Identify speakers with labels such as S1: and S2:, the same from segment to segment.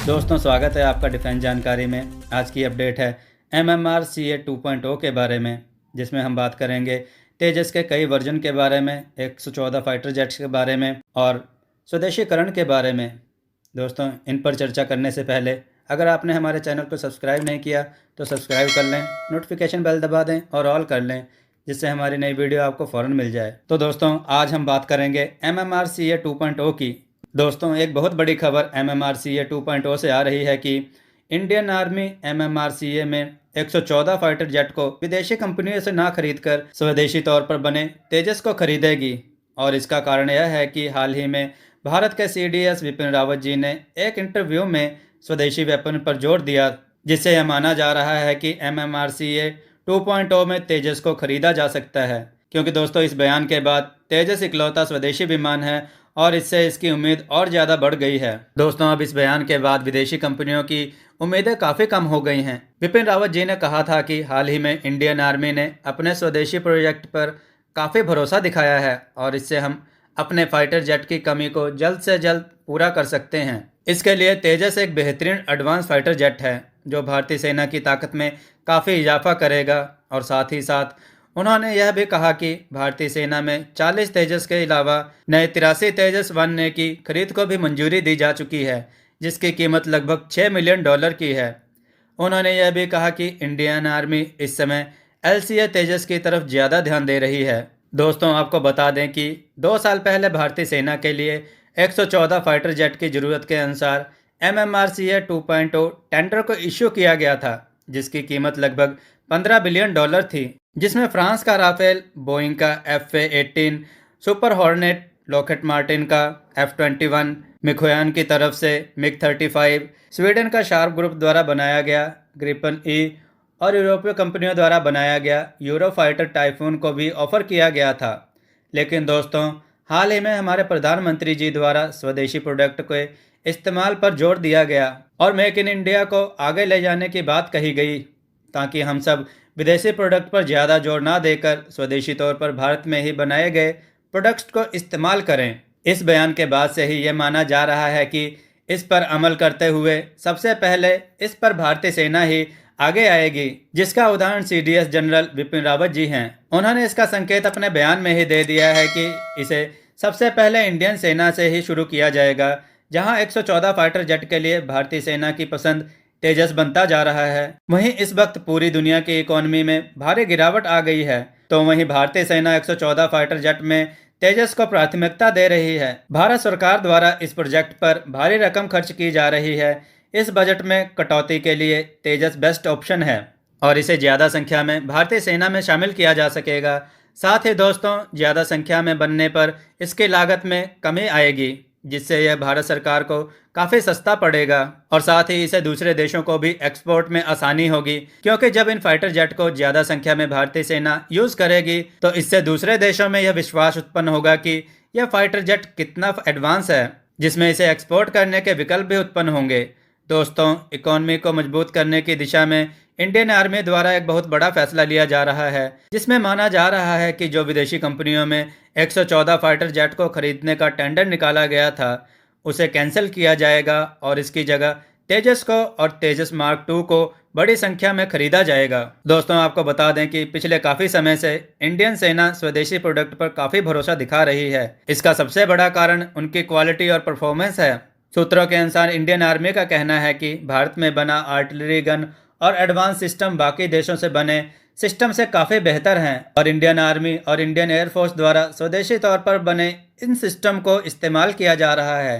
S1: दोस्तों, स्वागत है आपका डिफेंस जानकारी में। आज की अपडेट है MMR CA 2.0 के बारे में, जिसमें हम बात करेंगे तेजस के कई वर्जन के बारे में, 114 फाइटर जेट्स के बारे में और स्वदेशीकरण के बारे में। दोस्तों, इन पर चर्चा करने से पहले अगर आपने हमारे चैनल को सब्सक्राइब नहीं किया तो सब्सक्राइब कर लें, नोटिफिकेशन बेल दबा दें और ऑल कर लें, जिससे हमारी नई वीडियो आपको फ़ौरन मिल जाए। तो दोस्तों, आज हम बात करेंगे MMR CA 2.0 की। दोस्तों, एक बहुत बड़ी खबर MMR CA 2.0 से आ रही है कि इंडियन आर्मी MMR CA में 114 फाइटर जेट को विदेशी कंपनियों से ना खरीदकर स्वदेशी तौर पर बने तेजस को खरीदेगी। और इसका कारण यह है कि हाल ही में भारत के CDS विपिन रावत जी ने एक इंटरव्यू में स्वदेशी वेपन पर जोर दिया, जिससे यह माना जा रहा है कि MMR CA 2.0 में तेजस को खरीदा जा सकता है। क्योंकि दोस्तों, इस बयान के बाद तेजस इकलौता स्वदेशी विमान है और इससे इसकी उम्मीद और ज़्यादा बढ़ गई है। दोस्तों, अब इस बयान के बाद विदेशी कंपनियों की उम्मीदें काफ़ी कम हो गई हैं। विपिन रावत जी ने कहा था कि हाल ही में इंडियन आर्मी ने अपने स्वदेशी प्रोजेक्ट पर काफ़ी भरोसा दिखाया है और इससे हम अपने फाइटर जेट की कमी को जल्द से जल्द पूरा कर सकते हैं। इसके लिए तेजस एक बेहतरीन एडवांस फाइटर जेट है जो भारतीय सेना की ताकत में काफ़ी इजाफा करेगा। और साथ ही साथ उन्होंने यह भी कहा कि भारतीय सेना में 40 तेजस के अलावा नए 83 तेजस 1A की खरीद को भी मंजूरी दी जा चुकी है, जिसकी कीमत लगभग $6 मिलियन की है। उन्होंने यह भी कहा कि इंडियन आर्मी इस समय LCA तेजस की तरफ ज़्यादा ध्यान दे रही है। दोस्तों, आपको बता दें कि 2 साल पहले भारतीय सेना के लिए 114 फाइटर जेट की ज़रूरत के अनुसार MMR CA 2.0 टेंडर को इश्यू किया गया था, जिसकी कीमत लगभग $15 बिलियन थी, जिसमें फ्रांस का राफेल, बोइंग का FA-18, super hornet, Lockheed Martin का F-21, मिखोयान की तरफ से MiG-35, स्वीडन का शार्प ग्रुप द्वारा बनाया गया ग्रिपन E और यूरोपीय कंपनियों द्वारा बनाया गया यूरोफाइटर टाइफून को भी ऑफर किया गया था। लेकिन दोस्तों, हाल ही में हमारे प्रधानमंत्री जी द्वारा स्वदेशी प्रोडक्ट के इस्तेमाल पर जोर दिया गया और मेक इन इंडिया को आगे ले जाने की बात कही गई, ताकि हम सब विदेशी प्रोडक्ट पर ज़्यादा जोर ना देकर स्वदेशी तौर पर भारत में ही बनाए गए प्रोडक्ट्स को इस्तेमाल करें। इस बयान के बाद से ही यह माना जा रहा है कि इस पर अमल करते हुए सबसे पहले इस पर भारतीय सेना ही आगे आएगी, जिसका उदाहरण CDS जनरल विपिन रावत जी हैं। उन्होंने इसका संकेत अपने बयान में ही दे दिया है कि इसे सबसे पहले इंडियन सेना से ही शुरू किया जाएगा, जहां 114 फाइटर जेट के लिए भारतीय सेना की पसंद तेजस बनता जा रहा है। वहीं इस वक्त पूरी दुनिया की इकोनॉमी में भारी गिरावट आ गई है, तो वहीं भारतीय सेना 114 फाइटर जेट में तेजस को प्राथमिकता दे रही है। भारत सरकार द्वारा इस प्रोजेक्ट पर भारी रकम खर्च की जा रही है। इस बजट में कटौती के लिए तेजस बेस्ट ऑप्शन है और इसे ज़्यादा संख्या में भारतीय सेना में शामिल किया जा सकेगा। साथ ही दोस्तों, ज़्यादा संख्या में बनने पर इसकी लागत में कमी आएगी, जिससे यह भारत सरकार को काफ़ी सस्ता पड़ेगा और साथ ही इसे दूसरे देशों को भी एक्सपोर्ट में आसानी होगी, क्योंकि जब इन फाइटर जेट को ज़्यादा संख्या में भारतीय सेना यूज़ करेगी तो इससे दूसरे देशों में यह विश्वास उत्पन्न होगा कि यह फाइटर जेट कितना एडवांस है, जिसमें इसे एक्सपोर्ट करने के विकल्प भी उत्पन्न होंगे। दोस्तों, इकोनॉमी को मजबूत करने की दिशा में इंडियन आर्मी द्वारा एक बहुत बड़ा फैसला लिया जा रहा है, जिसमें माना जा रहा है कि जो विदेशी कंपनियों में 114 फाइटर जेट को खरीदने का टेंडर निकाला गया था, उसे कैंसिल किया जाएगा और इसकी जगह तेजस को और तेजस मार्क 2 को बड़ी संख्या में खरीदा जाएगा। दोस्तों, आपको बता दें कि पिछले काफ़ी समय से इंडियन सेना स्वदेशी प्रोडक्ट पर काफ़ी भरोसा दिखा रही है। इसका सबसे बड़ा कारण उनकी क्वालिटी और परफॉर्मेंस है। सूत्रों के अनुसार इंडियन आर्मी का कहना है कि भारत में बना आर्टिलरी गन और एडवांस सिस्टम बाकी देशों से बने सिस्टम से काफ़ी बेहतर हैं और इंडियन आर्मी और इंडियन एयरफोर्स द्वारा स्वदेशी तौर पर बने इन सिस्टम को इस्तेमाल किया जा रहा है।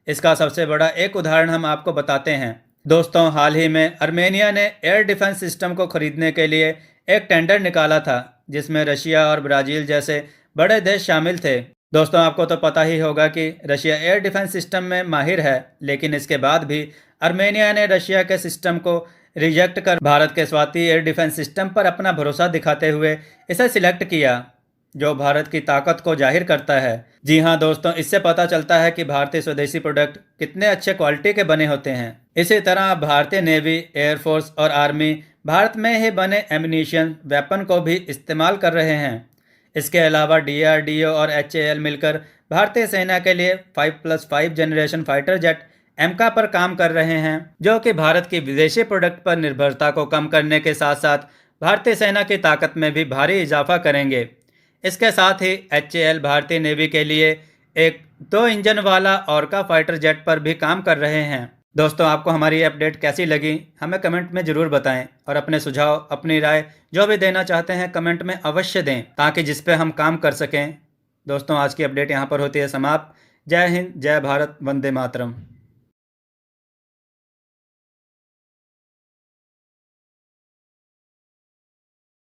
S1: इसका सबसे बड़ा एक उदाहरण हम आपको बताते हैं। दोस्तों, हाल ही में आर्मेनिया ने एयर डिफेंस सिस्टम को खरीदने के लिए एक टेंडर निकाला था, जिसमें रशिया और ब्राज़ील जैसे बड़े देश शामिल थे। दोस्तों, आपको तो पता ही होगा कि रशिया एयर डिफेंस सिस्टम में माहिर है, लेकिन इसके बाद भी आर्मेनिया ने रशिया के सिस्टम को रिजेक्ट कर भारत के स्वाति एयर डिफेंस सिस्टम पर अपना भरोसा दिखाते हुए इसे सिलेक्ट किया, जो भारत की ताकत को जाहिर करता है। जी हाँ दोस्तों, इससे पता चलता है कि भारतीय स्वदेशी प्रोडक्ट कितने अच्छे क्वालिटी के बने होते हैं। इसी तरह भारतीय नेवी, एयरफोर्स और आर्मी भारत में ही बने एम्यूनिशन वेपन को भी इस्तेमाल कर रहे हैं। इसके अलावा DRDO और HAL मिलकर भारतीय सेना के लिए 5+5 जनरेशन फाइटर जेट एमका पर काम कर रहे हैं, जो कि भारत की विदेशी प्रोडक्ट पर निर्भरता को कम करने के साथ साथ भारतीय सेना की ताकत में भी भारी इजाफा करेंगे। इसके साथ ही HAL भारतीय नेवी के लिए एक 2 इंजन वाला ओरका फाइटर जेट पर भी काम कर रहे हैं। दोस्तों, आपको हमारी ये अपडेट कैसी लगी हमें कमेंट में ज़रूर बताएं और अपने सुझाव, अपनी राय जो भी देना चाहते हैं कमेंट में अवश्य दें, ताकि जिस पे हम काम कर सकें। दोस्तों, आज की अपडेट यहाँ पर होती है समाप्त। जय हिंद, जय भारत, वंदे मातरम।